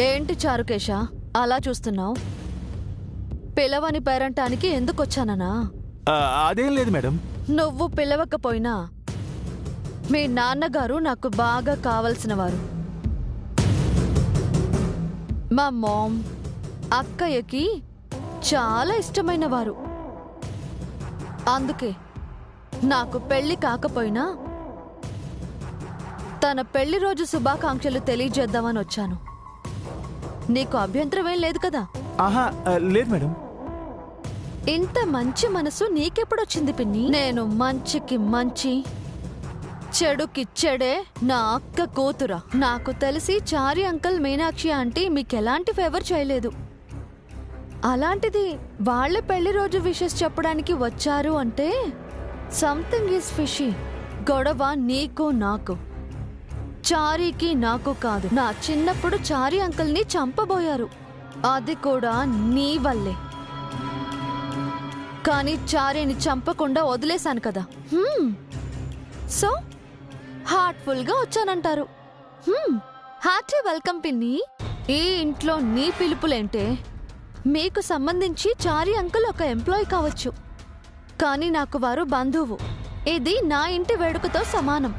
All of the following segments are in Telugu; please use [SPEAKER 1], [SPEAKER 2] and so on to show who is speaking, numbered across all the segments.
[SPEAKER 1] ఏంటి చారుకేశ అలా చూస్తున్నావు? పిలవని పేరంటానికి ఎందుకొచ్చాననా?
[SPEAKER 2] అదేం లేదు మేడం.
[SPEAKER 1] నువ్వు పిలవకపోయినా మీ నాన్నగారు నాకు బాగా కావలసినవారు. మా మామ్ అక్కయ్యకి చాలా ఇష్టమైన వారు. అందుకే నాకు పెళ్లి కాకపోయినా తన పెళ్లి రోజు శుభాకాంక్షలు తెలియజేద్దామని వచ్చాను. నీకు అభ్యంతరం ఏం లేదు కదా?
[SPEAKER 2] ఆహా, లేదు మేడం.
[SPEAKER 1] ఇంత మంచి మనసు నీకెప్పుడొచ్చింది పిన్ని? నేను మంచికి మంచి చెడుకి చెడే నా అక్క కూతురా. నాకు తెలిసి చారి అంకల్ మీనాక్షి ఆంటీ మీకెలాంటి ఫేవర్ చేయలేదు. అలాంటిది వాళ్ళ పెళ్లి రోజు విషెస్ చెప్పడానికి వచ్చారు అంటే సంథింగ్ ఈజ్ ఫిషీ. గొడవ నీకు నాకు, చారీకి నాకు కాదు. నా చిన్నప్పుడు చారి అంకల్ని చంపబోయారు, అది కూడా నీ వల్లే. కానీ చారీని చంపకుండా వదిలేశాను కదా. సో హార్ట్ఫుల్ గా వచ్చానంటారు. హార్టీ వెల్కమ్ పిన్ని. ఈ ఇంట్లో నీ పిలుపులేంటే? మీకు సంబంధించి చారి అంకుల్ ఒక ఎంప్లాయీ కావచ్చు, కానీ నాకు వారు బంధువు. ఇది నా ఇంటి వేడుకతో సమానం.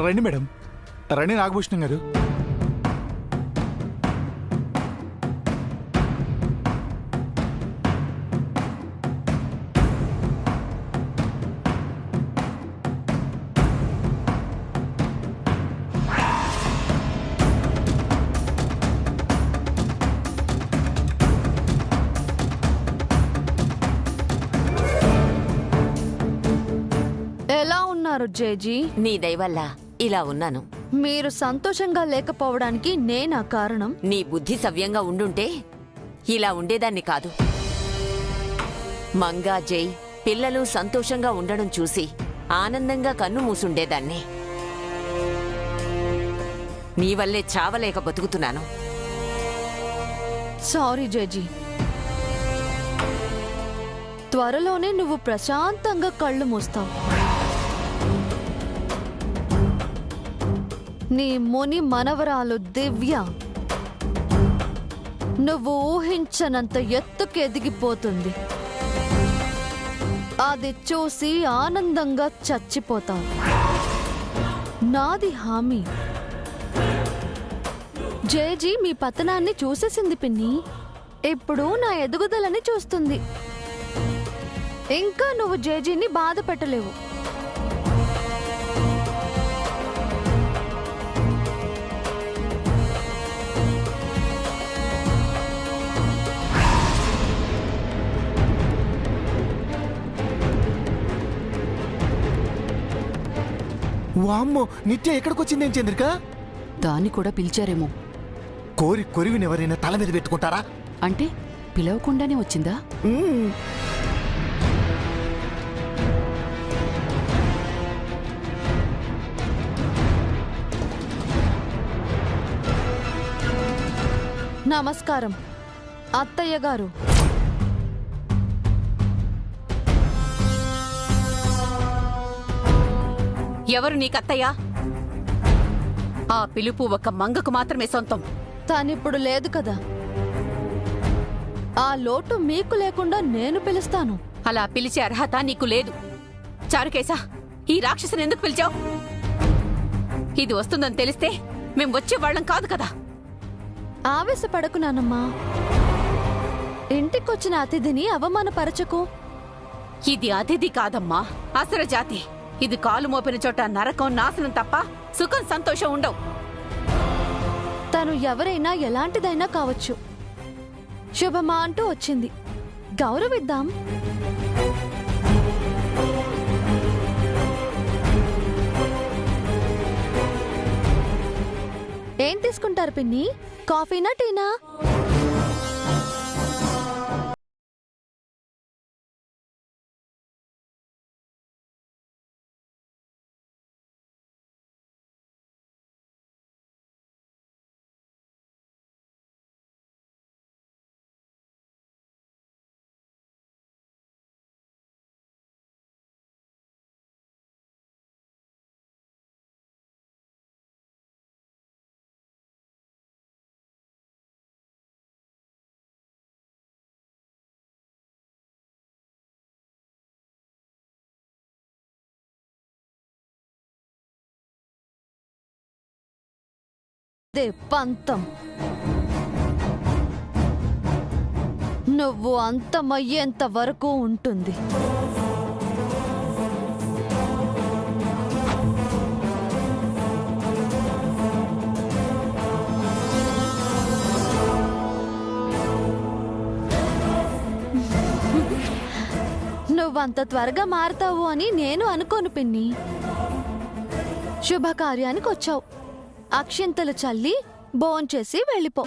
[SPEAKER 2] రండి మేడం, రండి నాగభూషణం గారు.
[SPEAKER 1] ఎలా ఉన్నారు జేజీ?
[SPEAKER 3] నీ దయవల్ల ఇలా ఉన్నాను.
[SPEAKER 1] మీరు సంతోషంగా లేకపోవడానికి నేనా కారణం?
[SPEAKER 3] నీ బుద్ధి సవ్యంగా ఉండుంటే ఇలా ఉండేదాన్ని కాదు. మంగా జై పిల్లలు సంతోషంగా ఉండడం చూసి ఆనందంగా కన్ను మూసుండేదాన్ని. నీ వల్లే చావలేక బతుకుతున్నాను.
[SPEAKER 1] Sorry JG. త్వరలోనే నువ్వు ప్రశాంతంగా కళ్ళు మూస్తావు. నీ ముని మనవరాలు దివ్య నువ్వు ఊహించనంత ఎత్తుకు ఎదిగిపోతుంది. అది చూసి ఆనందంగా చచ్చిపోతావు. నాది హామీ. జేజీ మీ పతనాన్ని చూసేసింది పిన్ని. ఇప్పుడు నా ఎదుగుదలని చూస్తుంది. ఇంకా నువ్వు జేజీని బాధ పెట్టలేవు.
[SPEAKER 2] వామ్మో, నిత్య ఎక్కడికొచ్చింది ఏం చంద్రిక?
[SPEAKER 4] దాన్ని కూడా పిలిచారేమో.
[SPEAKER 2] కోరి కొరివిని ఎవరైనా తల మీద పెట్టుకుంటారా?
[SPEAKER 4] అంటే పిలవకుండానే వచ్చిందా?
[SPEAKER 1] నమస్కారం అత్తయ్య గారు.
[SPEAKER 5] ఎవరు నీకత్తయ్యా? ఆ పిలుపు ఒక మంగకు మాత్రమే సొంతం.
[SPEAKER 1] తానిప్పుడు లేదు కదా. ఆ లోటు మీకు లేకుండా నేను పిలుస్తాను.
[SPEAKER 5] అలా పిలిచే అర్హత నీకు లేదు. చారుకేశా, ఈ రాక్షసుని ఎందుకు పిలిచావు? ఇది వస్తుందని తెలిస్తే మేం వచ్చేవాళ్ళం కాదు కదా.
[SPEAKER 1] ఆవేశపడకు నానమ్మా. ఇంటికొచ్చిన అతిథిని అవమానపరచకు.
[SPEAKER 5] ఇది అతిథి కాదమ్మా, అసరజాతి. ఇది కాలు మోపిన చోట నరకం నాశనం తప్ప సుఖం సంతోషం ఉండవు.
[SPEAKER 1] తను ఎవరైనా ఎలాంటిదైనా కావచ్చు. శుభమా అంటూ వచ్చింది, గౌరవిద్దాం. ఏం తీసుకుంటారు పిన్ని? కాఫీనా టీనా? దే పంతం. నువ్వు అంతమయ్యేంత వరకు ఉంటుంది. నువ్వంత త్వరగా మారతావు అని నేను అనుకోను పిన్ని. శుభకార్యానికి వచ్చావు, అక్షింతలు చల్లి భోంచేసి వెళ్ళిపో.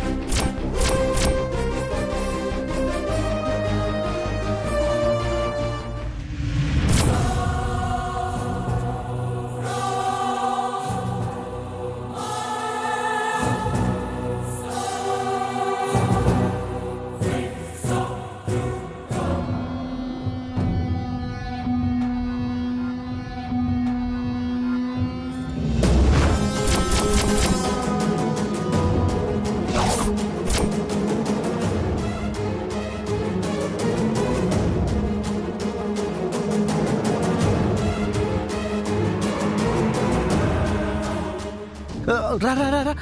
[SPEAKER 2] రా రా రా రా.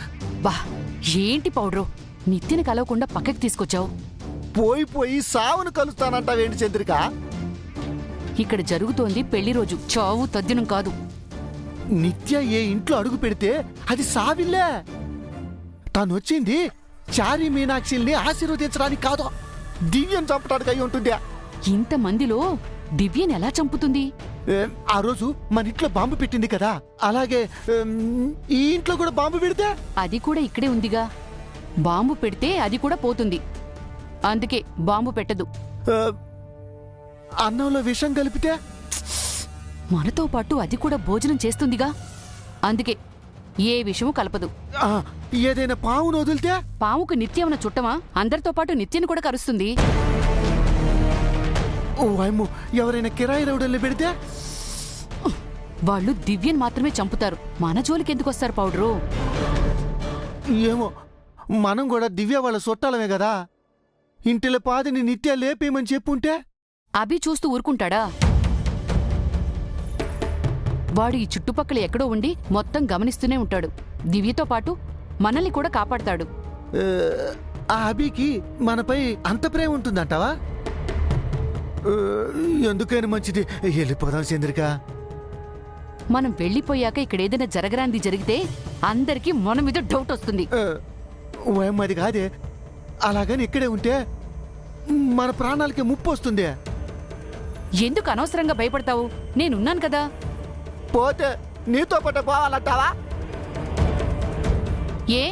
[SPEAKER 4] బా ఏంటి పౌడ్రు, నిత్యని కలవకుండా పక్కకి తీసుకొచ్చావు?
[SPEAKER 2] పోయి పోయి సావును కలుస్తానంటావేంటి చంద్రిక?
[SPEAKER 4] ఇక్కడ జరుగుతోంది పెళ్లి రోజు, చావు తద్దినం కాదు.
[SPEAKER 2] నిత్య ఏ ఇంట్లో అడుగు పెడితే అది సావిల్లే. తనొచ్చింది చారి మీనాక్షిల్ని ఆశీర్వదించడానికి కాదు, దివ్యం చంపడానికి అయి ఉంటుంది.
[SPEAKER 4] ఇంతమందిలో దివ్యని ఎలా చంపుతుంది?
[SPEAKER 2] ఆ రోజు మన ఇంట్లో బాంబు పెట్టింది కదా, అలాగే ఈ ఇంట్లో కూడా బాంబు పెడితే?
[SPEAKER 4] అది కూడా ఇక్కడే ఉందిగా. బాంబు పెడితే అది కూడా పోతుంది, అందుకే బాంబు పెట్టదు.
[SPEAKER 2] అన్నంలో విషం కలిపితే?
[SPEAKER 4] మనతో పాటు అది కూడా భోజనం చేస్తుందిగా, అందుకే ఏ విషయమూ కలపదు.
[SPEAKER 2] ఏదైనా పావును వదిలితే?
[SPEAKER 4] పావుకు నిత్యమన చుట్టమా? అందరితో పాటు నిత్యని కూడా కరుస్తుంది.
[SPEAKER 2] ఓ అమ్మో, ఎవరైనా కిరాయి రౌడల్ని పెడితే?
[SPEAKER 4] వాళ్ళు దివ్యని మాత్రమే చంపుతారు, మన జోలికి ఎందుకు వస్తారు పౌడరు?
[SPEAKER 2] ఏమో, మనం కూడా దివ్య వాళ్ళ చుట్టాలమే కదా. ఇంటిలో పాదిని నిత్య లేపేయమని చెప్పుంటే?
[SPEAKER 4] అభి చూస్తూ ఊరుకుంటాడా? వాడు ఈ చుట్టుపక్కల ఎక్కడో ఉండి మొత్తం గమనిస్తూనే ఉంటాడు. దివ్యతో పాటు మనల్ని కూడా కాపాడతాడు.
[SPEAKER 2] ఆ అభికి మనపై అంత ప్రేమ ఉంటుందంటావా? ఎందుకైనా మంచిది వెళ్ళిపోదాం చంద్రిక.
[SPEAKER 4] మనం వెళ్ళిపోయాక ఇక్కడ ఏదైనా జరగరాంది జరిగితే అందరికీ మన మీద డౌట్ వస్తుంది.
[SPEAKER 2] అది కాదే, అలాగని ఇక్కడే ఉంటే మన ప్రాణాలకి ముప్పు వస్తుంది.
[SPEAKER 4] ఎందుకు అనవసరంగా భయపడతావు? నేనున్నాను కదా.
[SPEAKER 2] పోతే నీతో పాటు పోవాలంటావా?
[SPEAKER 4] ఏ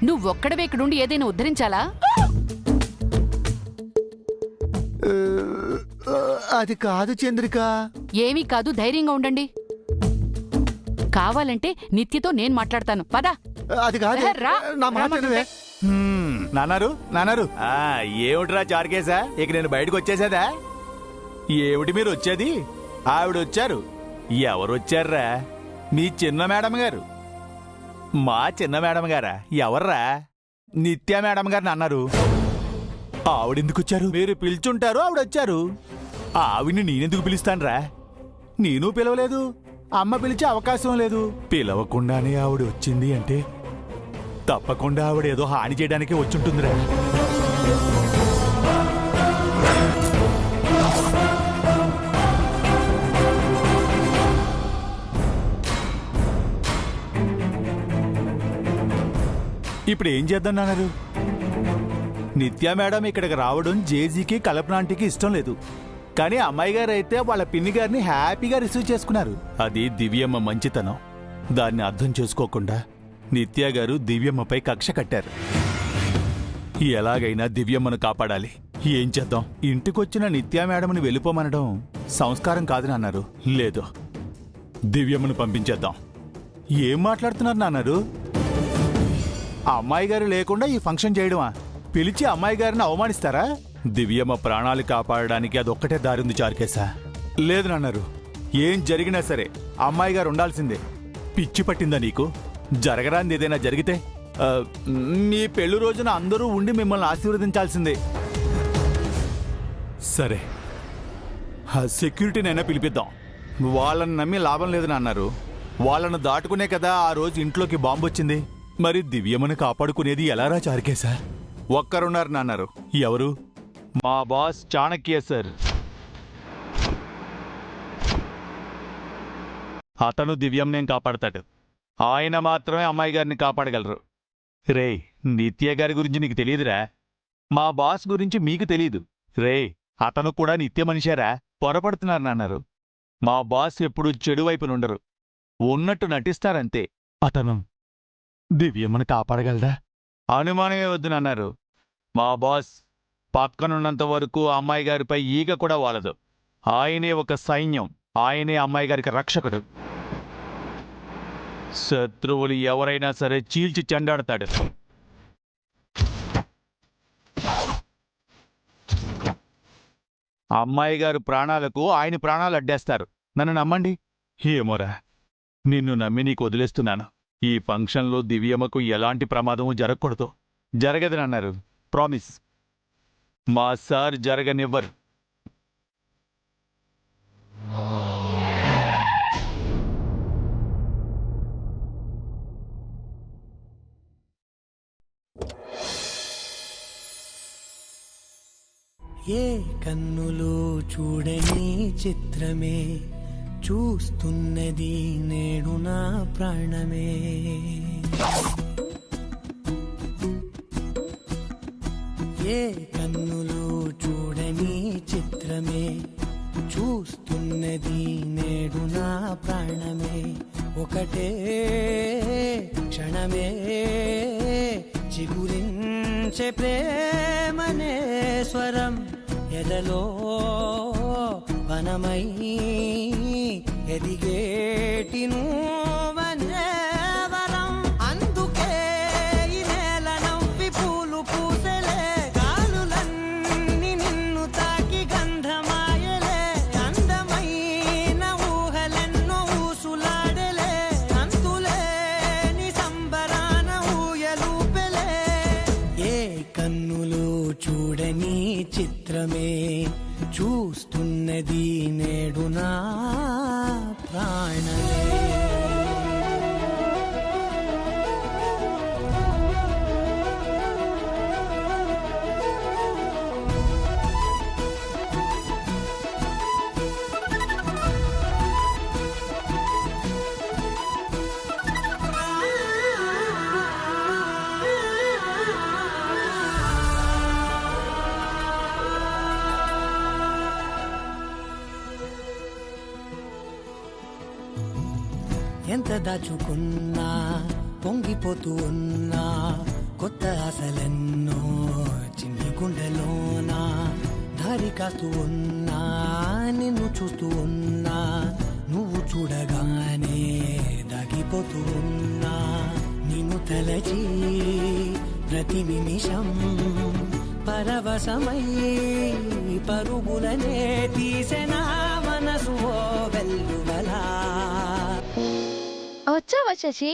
[SPEAKER 4] నువ్వొక్కడవే ఇక్కడుండి ఏదైనా ఉద్ధరించాలా?
[SPEAKER 2] అది కాదు చంద్రిక.
[SPEAKER 4] ఏమీ కాదు, ధైర్యంగా ఉండండి. కావాలంటే నిత్యతో నేను మాట్లాడతాను, పదా.
[SPEAKER 2] అది కాదు,
[SPEAKER 4] రా.
[SPEAKER 2] నా మాట వినవే.
[SPEAKER 6] నాన్నారు ఏమిట్రా చార్కేసా, ఇక నేను బయటకు వచ్చేసేదా? ఏమిటి మీరు వచ్చేది? ఆవిడొచ్చారు. ఎవరొచ్చారా? మీ చిన్న మేడం గారు. మా చిన్న మేడం గారా? ఎవర్రా? నిత్య మేడం గారిని అన్నారు. ఆవిడెందుకొచ్చారు? మీరు పిలుచుంటారు, ఆవిడొచ్చారు. ఆవిడ్ని నేనెందుకు పిలుస్తాన్రా? నేను పిలవలేదు, అమ్మ పిలిచే అవకాశం లేదు. పిలవకుండానే ఆవిడ వచ్చింది అంటే తప్పకుండా ఆవిడ ఏదో హాని చేయడానికి వచ్చుంటుందిరా. ఇప్పుడు ఏం చేద్దాం నాన్నారు? నిత్య మేడం ఇక్కడికి రావడం జేజీకి కల్పనాంటికి ఇష్టం లేదు. కానీ అమ్మాయి గారు అయితే వాళ్ళ పిన్ని గారిని హ్యాపీగా రిసీవ్ చేసుకున్నారు. అది దివ్యమ్మ మంచితనం. దాన్ని అర్థం చేసుకోకుండా నిత్య గారు దివ్యమ్మపై కక్ష కట్టారు. ఎలాగైనా దివ్యమ్మను కాపాడాలి. ఏం చేద్దాం? ఇంటికొచ్చిన నిత్య మేడంని వెళ్ళిపోమనడం సంస్కారం కాదని అన్నారు. లేదు, దివ్యమ్మను పంపించేద్దాం. ఏం మాట్లాడుతున్నారు నాన్నారు? అమ్మాయి గారు లేకుండా ఈ ఫంక్షన్ చేయడమా? పిలిచి అమ్మాయి గారిని అవమానిస్తారా? దివ్యమ్మ ప్రాణాలు కాపాడడానికి అదొక్కటే దారింది చార్కేశా. లేదు నాన్నారు, ఏం జరిగినా సరే అమ్మాయి గారు ఉండాల్సిందే. పిచ్చి పట్టిందా నీకు? జరగరాంది ఏదైనా జరిగితే మీ పెళ్లి రోజున అందరూ ఉండి మిమ్మల్ని ఆశీర్వదించాల్సిందే. సరే, సెక్యూరిటీనైనా పిలిపిద్దాం. వాళ్ళని నమ్మి లాభం లేదు నాన్నారు. వాళ్ళను దాటుకునే కదా ఆ రోజు ఇంట్లోకి బాంబు వచ్చింది. మరి దివ్యమ్మను కాపాడుకునేది ఎలారా చారుకేశా? ఒక్కరున్నారు నాన్నారు. ఎవరు? మా బాస్ చాణక్య సార్. అతను దివ్యంనేం కాపాడతాడు. ఆయన మాత్రమే అమ్మాయి గారిని కాపాడగలరు. రే, నిత్య గారి గురించి నీకు తెలియదురా? మా బాస్ గురించి మీకు తెలీదు. రే, అతను కూడా నిత్య మనిషారా? పొరపడుతున్నారు నాన్నారు. మా బాస్ ఎప్పుడూ చెడు వైపునుండరు, ఉన్నట్టు నటిస్తారంతే. అతను దివ్యమ్మను కాపాడగలదా? అనుమానమే వద్దు నాన్నారు. మా బాస్ పక్కనున్నంత వరకు అమ్మాయి గారిపై ఈగ కూడా వాలదు. ఆయనే ఒక సైన్యం. ఆయనే అమ్మాయి గారికి రక్షకుడు. శత్రువులు ఎవరైనా సరే చీల్చి చెండాడతాడు. అమ్మాయి గారు ప్రాణాలకు ఆయన ప్రాణాలు అడ్డేస్తారు. నన్ను నమ్మండి. ఏమోరా, నిన్ను నమ్మి నీకు వదిలేస్తున్నాను. ఈ ఫంక్షన్లో దివ్యమ్మకు ఎలాంటి ప్రమాదము జరగకూడదు. జరగదనన్నారు. ప్రామిస్. మా సార్ జరగనివ్వరు.
[SPEAKER 7] ఏ కన్నులు చూడని చిత్రమే చూస్తున్నది నేడు నా ప్రాణమే. ఏ కన్నులు చూడని చిత్రమే చూస్తున్నది నేడు నా ప్రాణమే. ఒకటే క్షణమే చిగురించే ప్రేమనే స్వరం ఎదలో వనమై ఎదిగేటి నువ్వనే వరం. అందుకే ఈ నేల నవ్వి పూలు పూసలే, గాలులన్నీ నిన్ను తాకి గంధమాయలే. అందమైన ఊహలెన్నో ఊసులాడలే, అంతులేని సంబరాన ఊయలూపెలే. ఏ కన్నులు చూడని చిత్రమే చూస్తున్నది నేడు నా ప్రాణమే. ఎంత దాచుకున్నా పొంగిపోతూ ఉన్నా, కొత్త ఆశలెన్నో చిన్ని గుండెలోనా దారి కాస్తూ ఉన్నా. నిన్ను చూస్తూ ఉన్నా, నువ్వు చూడగానే దాగిపోతూ ఉన్నా. నిన్ను తలచి ప్రతి నిమిషం పరవశమై పరుగులనే తీసెనా మనసు ఓ వెల్లువలా.
[SPEAKER 1] వచ్చావా శశి?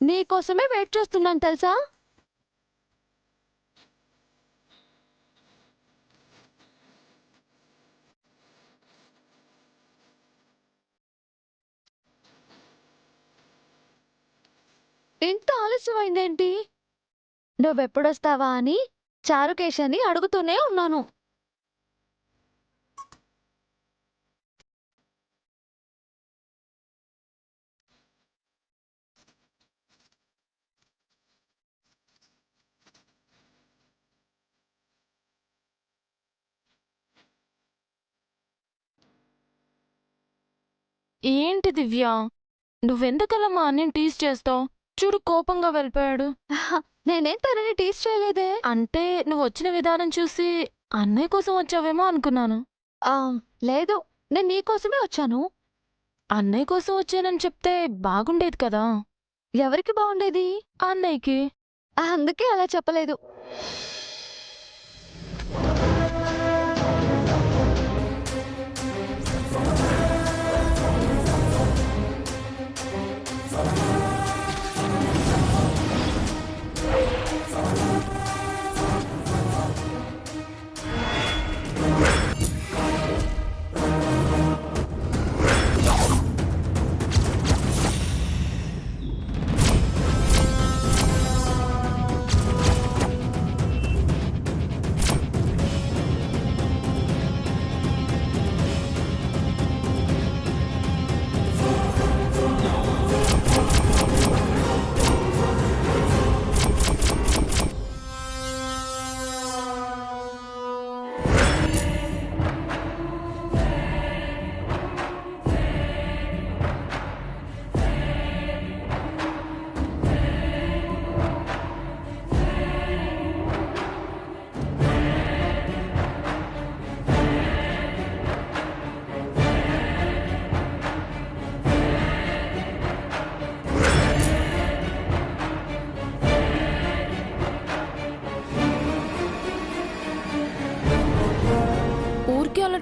[SPEAKER 1] నీకోసమే వెయిట్ చేస్తున్నాను తెలుసా? ఇంత ఆలస్యమైందేంటి? నువ్వెప్పుడొస్తావా అని చారుకేశని అడుగుతూనే ఉన్నాను.
[SPEAKER 8] ఏంటి దివ్య, నువ్వెందుకలా మా అన్నయ్యని టీజ్ చేస్తావు? చూడు, కోపంగా వెళ్ళిపోయాడు.
[SPEAKER 1] నేనేం తనని టీస్ చేయలేదే.
[SPEAKER 8] అంటే నువ్వు వచ్చిన విధానం చూసి అన్నయ్య కోసం వచ్చావేమో అనుకున్నాను.
[SPEAKER 1] లేదు, నేను నీకోసమే వచ్చాను.
[SPEAKER 8] అన్నయ్య కోసం వచ్చానని చెప్తే బాగుండేది కదా.
[SPEAKER 1] ఎవరికి బాగుండేది?
[SPEAKER 8] అన్నయ్యకి.
[SPEAKER 1] అందుకే అలా చెప్పలేదు.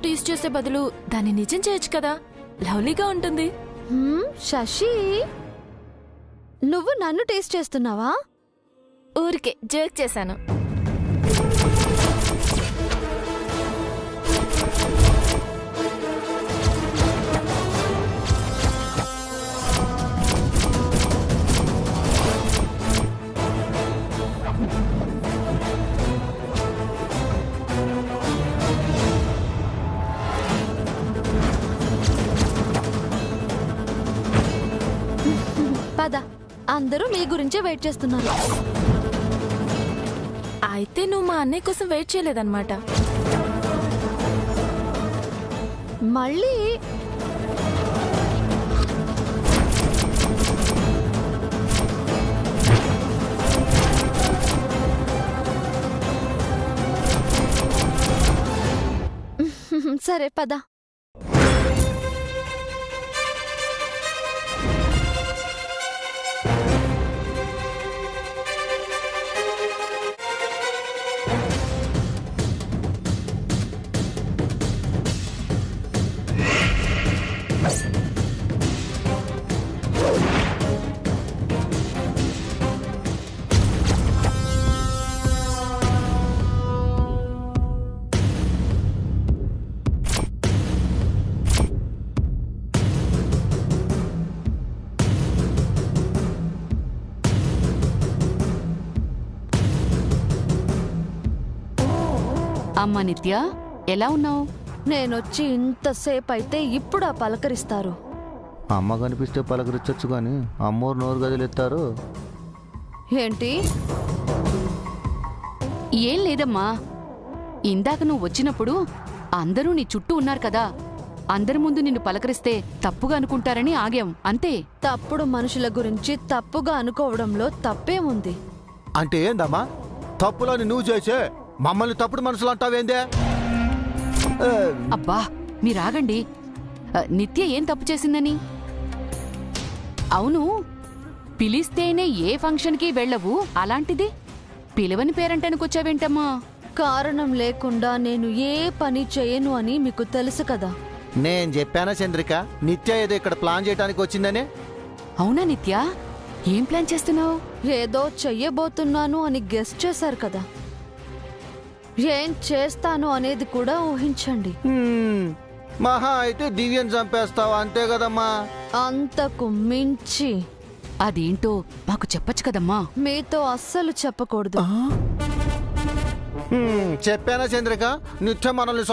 [SPEAKER 8] టీస్ చేసే బదులు దాన్ని నిజం చేయొచ్చు కదా, లవ్లీగా ఉంటుంది.
[SPEAKER 1] శశి, నువ్వు నన్ను టేస్ట్ చేస్తున్నావా?
[SPEAKER 8] ఊరికే జోక్ చేశాను.
[SPEAKER 1] పద, అందరూ నీ గురించే వెయిట్ చేస్తున్నారు.
[SPEAKER 8] అయితే నువ్వు మా అన్నయ్య కోసం వెయిట్ చేయలేదన్నమాట.
[SPEAKER 1] మళ్ళీ సరే పద.
[SPEAKER 4] అమ్మా నిత్య, ఎలా ఉన్నావు?
[SPEAKER 1] నేనొచ్చి ఇంతసేపు అయితే ఇప్పుడు పలకరిస్తారు.
[SPEAKER 2] అమ్మ కనిపిస్తే పలకరించచ్చు కానీ అమ్మోరు నోరు గదిలెత్తారు.
[SPEAKER 1] ఏంటి?
[SPEAKER 4] ఏం లేదమ్మా, ఇందాక నువ్వు వచ్చినప్పుడు అందరూ నీ చుట్టూ ఉన్నారు కదా, అందరి ముందు నిన్ను పలకరిస్తే తప్పుగా అనుకుంటారని ఆగాం, అంతే.
[SPEAKER 1] తప్పుడు మనుషుల గురించి తప్పుగా అనుకోవడంలో తప్పేముంది?
[SPEAKER 2] అంటే ఏందమ్మా, తప్పులని నువ్వు చేసే మమ్మల్ని తప్పుడు మనుషులు అంటావేందే?
[SPEAKER 4] అబ్బా మీరాగండి. నిత్య ఏం తప్పు చేసిందని? అవును, పిలిస్తేనే ఏ ఫంక్షన్కి వెళ్ళవు, అలాంటిది పిలవని పేరంటానికొచ్చావేంటమ్మా?
[SPEAKER 1] కారణం లేకుండా నేను ఏ పని చేయను అని మీకు తెలుసు కదా.
[SPEAKER 2] నేను చెప్పానా చంద్రిక, నిత్య ఏదో ఇక్కడ ప్లాన్ చేయడానికి వచ్చిందనే?
[SPEAKER 4] అవునా నిత్య, ఏం ప్లాన్ చేస్తున్నావు?
[SPEAKER 1] ఏదో చెయ్యబోతున్నాను అని గెస్ట్ చేశారు కదా, ఏం చేస్తాను అనేది కూడా ఊహించండి.
[SPEAKER 2] మహా అయితే దివ్యం చంపేస్తావా, అంతే కదమ్మా?
[SPEAKER 1] అంతకు మించి.
[SPEAKER 4] అదేంటో మాకు చెప్పచ్చు కదమ్మా.
[SPEAKER 1] మీతో అస్సలు చెప్పకూడదు.
[SPEAKER 2] చెప్పానా చంద్రిక, నిత్యం మనల్ని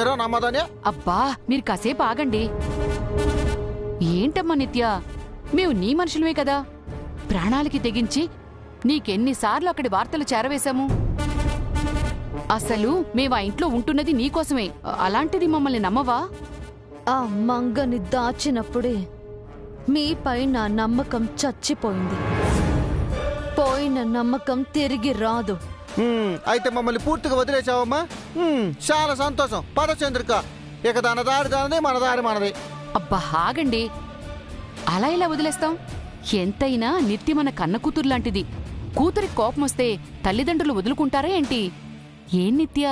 [SPEAKER 2] మీరు నమ్మదని?
[SPEAKER 4] అబ్బా మీరు కాసేపు ఆగండి. ఏంటమ్మా నిత్య, మేము నీ మనుషులమే కదా, ప్రాణాలకి తెగించి నీకెన్నిసార్లు అక్కడి వార్తలు చేరవేశాము. అసలు మేము ఆ ఇంట్లో ఉంటున్నది నీకోసమే, అలాంటిది మమ్మల్ని నమ్మవా?
[SPEAKER 1] ఆ మంగని దాచినప్పుడే మీపై నా నమ్మకం చచ్చిపోయింది. పోయిన నమ్మకం తిరిగి రాదు.
[SPEAKER 2] అయితే మమ్మల్ని పూర్తిగా వదిలేసావమ్మా? చాలా సంతోషం. పద చంద్రిక, ఇక తన దారి దానిది, మన దారి మనది.
[SPEAKER 4] అబ్బా ఆగండి, అలా ఇలా వదిలేస్తాం? ఎంతైనా నిత్య మన కన్న కూతురు లాంటిది. కూతురికి కోపం వస్తే తల్లిదండ్రులు వదులుకుంటారా ఏంటి? ఏం నిత్య?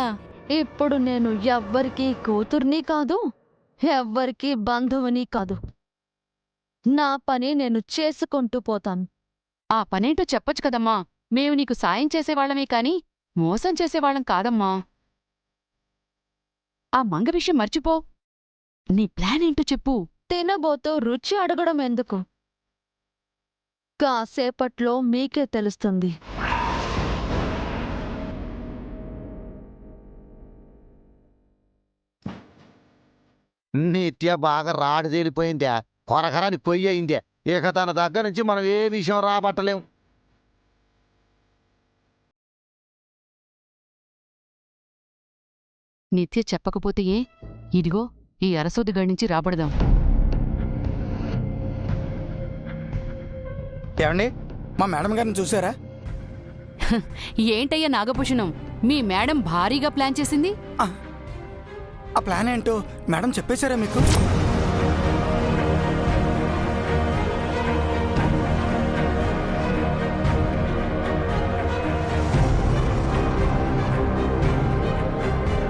[SPEAKER 1] ఇప్పుడు నేను ఎవ్వరికీ కూతుర్ని కాదు, ఎవ్వరికీ బంధువుని కాదు. నా పని నేను చేసుకుంటూ పోతాను.
[SPEAKER 4] ఆ పనేంటో చెప్పొచ్చు కదమ్మా, మేము నీకు సాయం చేసేవాళ్లమే కాని మోసం చేసేవాళ్ళం కాదమ్మా. ఆ మంగ విషయం మర్చిపో, నీ ప్లాన్ ఏంటో చెప్పు.
[SPEAKER 1] తినబోతూ రుచి అడగడం ఎందుకు? కాసేపట్లో మీకే తెలుస్తుంది.
[SPEAKER 2] నిత్య బాగా రాడు తేలిపోయిందే, కొరకరాని పొయ్యి అయిందే. ఇక తన దగ్గర నుంచి మనం ఏ విషయం రాబట్టలేం.
[SPEAKER 4] నిత్య చెప్పకపోతే ఏ? ఇదిగో ఈ అరసోదిగాడి నుంచి రాబడదాం.
[SPEAKER 9] ఏమండి, మా మేడం గారిని చూసారా?
[SPEAKER 4] ఏంటయ్యా నాగభూషణం, మీ మేడం భారీగా ప్లాన్ చేసింది.
[SPEAKER 9] ఆ ప్లాన్ ఏంటో మేడం చెప్పేశారా మీకు?